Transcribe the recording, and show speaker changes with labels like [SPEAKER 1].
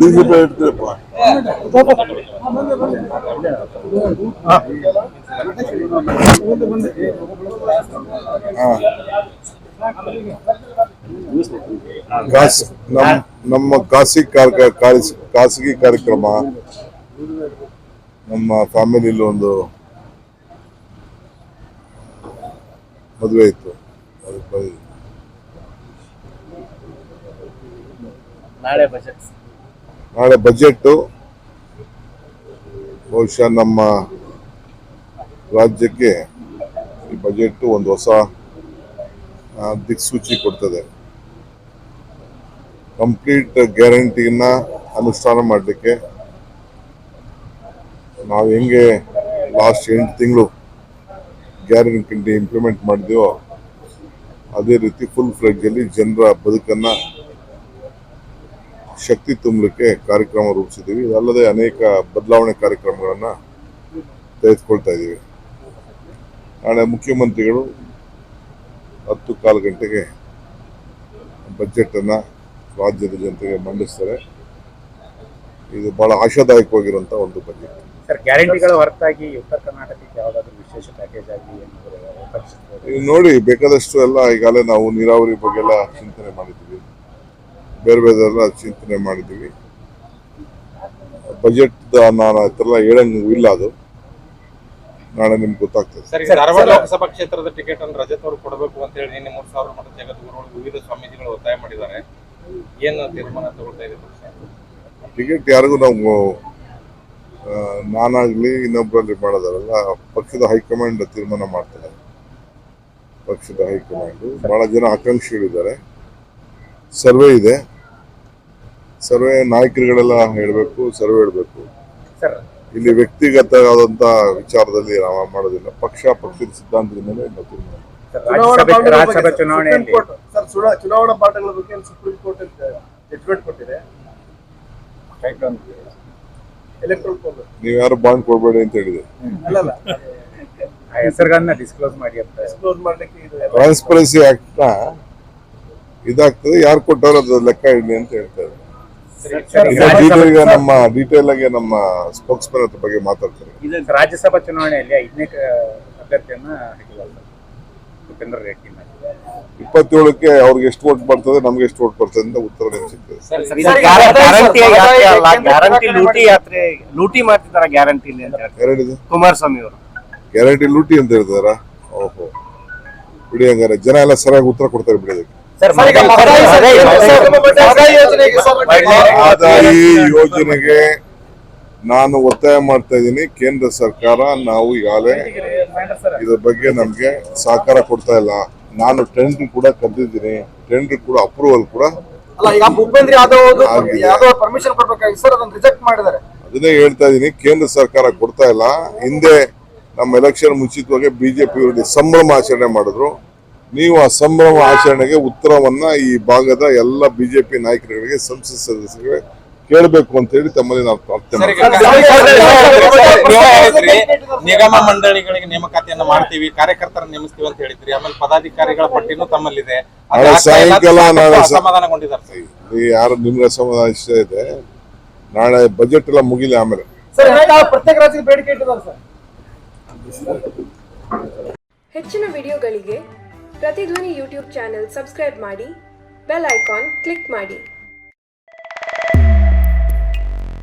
[SPEAKER 1] DGP ಇಡ್ತೀರಪ್ಪ. ನಮ್ಮ ಖಾಸಗಿ ಕಾರ್ಯಕ್ರಮ, ನಮ್ಮ ಫ್ಯಾಮಿಲಿಲಿ ಒಂದು ಮದುವೆ ಇತ್ತು. ನಾಳೆ ಬಜೆಟ್ ಬಹುಶಃ ನಮ್ಮ ರಾಜ್ಯಕ್ಕೆ ಈ ಬಜೆಟ್ ಒಂದು ಹೊಸ ದಿಕ್ಸೂಚಿ ಕೊಡ್ತದೆ. ಕಂಪ್ಲೀಟ್ ಗ್ಯಾರಂಟಿನ ಅನುಷ್ಠಾನ ಮಾಡಲಿಕ್ಕೆ ನಾವು ಹೆಂಗೆ ಲಾಸ್ಟ್ 8 ತಿಂಗಳು ಗ್ಯಾರಂಟಿ ಇಂಪ್ಲಿಮೆಂಟ್ ಮಾಡಿದೆವೋ ಅದೇ ರೀತಿ ಫುಲ್ ಫ್ಲೆಡ್ಜಲ್ಲಿ ಜನರ ಬದುಕನ್ನ ಶಕ್ತಿ ತುಂಬಲಿಕ್ಕೆ ಕಾರ್ಯಕ್ರಮ ರೂಪಿಸಿದ್ದೀವಿ. ಇದಲ್ಲದೆ ಅನೇಕ ಬದಲಾವಣೆ ಕಾರ್ಯಕ್ರಮಗಳನ್ನು ತೆಗೆದುಕೊಳ್ತಾ ಇದ್ದೀವಿ. ನಾಳೆ ಮುಖ್ಯಮಂತ್ರಿಗಳು 10:15 ಗಂಟೆಗೆ ಬಜೆಟನ್ನು ರಾಜ್ಯದ ಜನತೆಗೆ ಮಂಡಿಸ್ತಾರೆ. ಇದು ಬಹಳ ಆಶಾದಾಯಕವಾಗಿರುವಂತಹ ಒಂದು ಬಜೆಟ್.
[SPEAKER 2] ಸರ್, ಗ್ಯಾರಂಟಿಗಳ ಹೊರತಾಗಿ ಉತ್ತರ ಕರ್ನಾಟಕಕ್ಕೆ ಯಾವುದಾದ್ರೂ ವಿಶೇಷ ಪ್ಯಾಕೇಜ್ ಆಗಿ
[SPEAKER 1] ನೋಡಿ, ಬೇಕಾದಷ್ಟು ಎಲ್ಲ ಈಗಾಗಲೇ ನಾವು ನೀರಾವರಿ ಬಗ್ಗೆ ಎಲ್ಲ ಚಿಂತನೆ ಮಾಡಿದ್ದೀವಿ, ಬೇರೆ ಬೇರೆಲ್ಲ ಚಿಂತನೆ ಮಾಡಿದ್ದೀವಿ. ಬಜೆಟ್ ನಾನು ಅದೆಲ್ಲ ಹೇಳಂಗ ಇಲ್ಲ, ಅದು ನಾಳೆ ನಿಮ್ಗೆ ಗೊತ್ತಾಗ್ತದೆ.
[SPEAKER 3] ಧಾರವಾಡ ಲೋಕಸಭಾ ಕ್ಷೇತ್ರದ ಟಿಕೆಟ್ ಅನ್ನು ರಜತ್ ಅವರು ಕೊಡಬೇಕು ಅಂತ ಹೇಳಿ ನಿನ್ನೆ 3000 ಮಠದ ಜಗದ್ಗುರುಗಳು ವಿವಿಧ ಸ್ವಾಮೀಜಿಗಳು ಒತ್ತಾಯ ಮಾಡಿದ್ದಾರೆ. ಏನು ತೀರ್ಮಾನ ತಗೊಳ್ತಾ ಇದೆ?
[SPEAKER 1] ಟಿಕೆಟ್ ಯಾರಿಗೂ ನಾವು ನಾನಾಗ್ಲಿ ಇನ್ನೊಬ್ಬರಲ್ಲಿ ಮಾಡೋದಾರಲ್ಲ, ಪಕ್ಷದ ಹೈಕಮಾಂಡ್ ತೀರ್ಮಾನ ಮಾಡ್ತಾರೆ. ಪಕ್ಷದ ಹೈಕಮಾಂಡ್ ಬಹಳ ಜನ ಆಕಾಂಕ್ಷಿಗಳಿದ್ದಾರೆ. ಸರ್ವೆ ಇದೆ, ಸರ್ವೆ ನಾಯಕರುಗಳೆಲ್ಲ ಹೇಳಬೇಕು, ಸರ್ವೆ ಹೇಳಬೇಕು. ಇಲ್ಲಿ ವ್ಯಕ್ತಿಗತವಾದಂತ ವಿಚಾರದಲ್ಲಿ ನಾವು ಮಾಡೋದಿಲ್ಲ. ಪಕ್ಷದ ಸಿದ್ಧಾಂತದ ಮೇಲೆ ನಾವು
[SPEAKER 4] ಚುನಾವಣಾ ಪಾಠಗಳ ಬಗ್ಗೆ ಸುಪ್ರೀಂ ಕೋರ್ಟ್ ಜಡ್ಜ್ಮೆಂಟ್ ಕೊಟ್ಟಿದೆ.
[SPEAKER 1] ನೀವು ಯಾರು ಬಾಂಡ್ ಕೊಡಬೇಡಿ ಅಂತ ಹೇಳಿದೆ. ಟ್ರಾನ್ಸ್ಪರೆನ್ಸಿ ಆಕ್ಟ್ ನ ಇದಾಗ್ತದೆ, ಯಾರು ಕೊಟ್ಟವ್ರು ಅದು ಲೆಕ್ಕ ಇಡಲಿ ಅಂತ ಹೇಳ್ತಾರೆ. ನಮ್ಮ ಡೀಟೇಲ್ ಆಗಿ ನಮ್ಮ ಸ್ಪೋಕ್ಸ್ಮನ್ ಅದ್ರ ಬಗ್ಗೆ ಮಾತಾಡ್ತಾರೆ.
[SPEAKER 2] ರಾಜ್ಯಸಭಾ ಚುನಾವಣೆಯಲ್ಲಿ 5ನೇ ಅಭ್ಯರ್ಥಿಯನ್ನ ಉಪೇಂದ್ರ ರೆಡ್ಡಿ
[SPEAKER 1] 27ಕ್ಕೆ ಅವ್ರಿಗೆ ಎಷ್ಟು ವೋಟ್ ಬರ್ತದೆ, ನಮ್ಗೆ ಎಷ್ಟು ವೋಟ್ ಬರ್ತದೆ ಅಂತ ಉತ್ತರ ಸಿಗ್ತದೆ.
[SPEAKER 5] ಲೂಟಿ ಮಾಡ್ತಿದಾರ ಗ್ಯಾರಂಟಿ ಕುಮಾರಸ್ವಾಮಿ ಅವರು
[SPEAKER 1] ಗ್ಯಾರಂಟಿ ಲೂಟಿ ಅಂತ ಹೇಳ್ತಾರ. ಓಹೋ, ಬಿಡಿ, ಹಂಗಾರೆ ಜನ ಎಲ್ಲ ಸರಿಯಾಗಿ ಉತ್ತರ ಕೊಡ್ತಾರೆ ಬಿಡಿ. ಆದಾಯಿ ಯೋಜನೆಗೆ ನಾನು ಒತ್ತಾಯ ಮಾಡ್ತಾ ಇದ್ದೀನಿ. ಕೇಂದ್ರ ಸರ್ಕಾರ ನಾವು ಈಗಾಗಲೇ ಇದ್ರ ಬಗ್ಗೆ ನಮ್ಗೆ ಸಹಕಾರ ಕೊಡ್ತಾ ಇಲ್ಲ. ನಾನು ಟೆಂಡರ್ ಕೂಡ ಕರೆದಿದ್ದೀನಿ, ಟೆಂಡರ್ ಕೂಡ ಅಪ್ರೂವಲ್ ಕೂಡ ಅದನ್ನೇ ಹೇಳ್ತಾ ಇದ್ದೀನಿ. ಕೇಂದ್ರ ಸರ್ಕಾರ ಕೊಡ್ತಾ ಇಲ್ಲ. ಹಿಂದೆ ನಮ್ಮ ಎಲೆಕ್ಷನ್ ಮುಂಚಿತವಾಗಿ ಬಿಜೆಪಿ ಸಂಭ್ರಮ ಆಚರಣೆ ಮಾಡಿದ್ರು. ನೀವು ಆ ಸಂಭ್ರಮ ಆಚರಣೆಗೆ ಉತ್ತರವನ್ನ ಈ ಭಾಗದ ಎಲ್ಲ ಬಿಜೆಪಿ ನಾಯಕರುಗಳಿಗೆ, ಸಂಸತ್ ಸದಸ್ಯರಿಗೆ ಕೇಳಬೇಕು ಅಂತ ಹೇಳಿ ತಮ್ಮಲ್ಲಿ ನಾವು ಪ್ರಾರ್ಥನೆ
[SPEAKER 3] ನಿಗಮ ಮಂಡಳಿಗಳಿಗೆ ನೇಮಕಾತಿಯನ್ನ ಮಾಡ್ತೀವಿ, ಕಾರ್ಯಕರ್ತರ ನೇಮಿಸ್ತೀವಿ ಅಂತ ಹೇಳಿದ್ರಿ. ಆಮೇಲೆ ಪದಾಧಿಕಾರಿಗಳ ಪಟ್ಟಿನೂ ತಮ್ಮಲ್ಲಿದೆ.
[SPEAKER 1] ಸಾಯಂಕಾಲ ನಾಳೆ
[SPEAKER 3] ಸಮಾಧಾನಗೊಂಡಿದ್ದಾರೆ.
[SPEAKER 1] ಯಾರು ನಿಮ್ಗೆ ಅಸಮಾಧಾನ ಇಷ್ಟ ಇದೆ, ನಾಳೆ ಬಜೆಟ್ ಎಲ್ಲ ಮುಗಿಲಿ. ಆಮೇಲೆ
[SPEAKER 6] ಹೆಚ್ಚಿನ ವಿಡಿಯೋಗಳಿಗೆ ಪ್ರತಿಧ್ವನಿ ಯೂಟ್ಯೂಬ್ ಚಾನೆಲ್ ಸಬ್ಸ್ಕ್ರೈಬ್ ಮಾಡಿ, ಬೆಲ್ ಐಕಾನ್ ಕ್ಲಿಕ್ ಮಾಡಿ.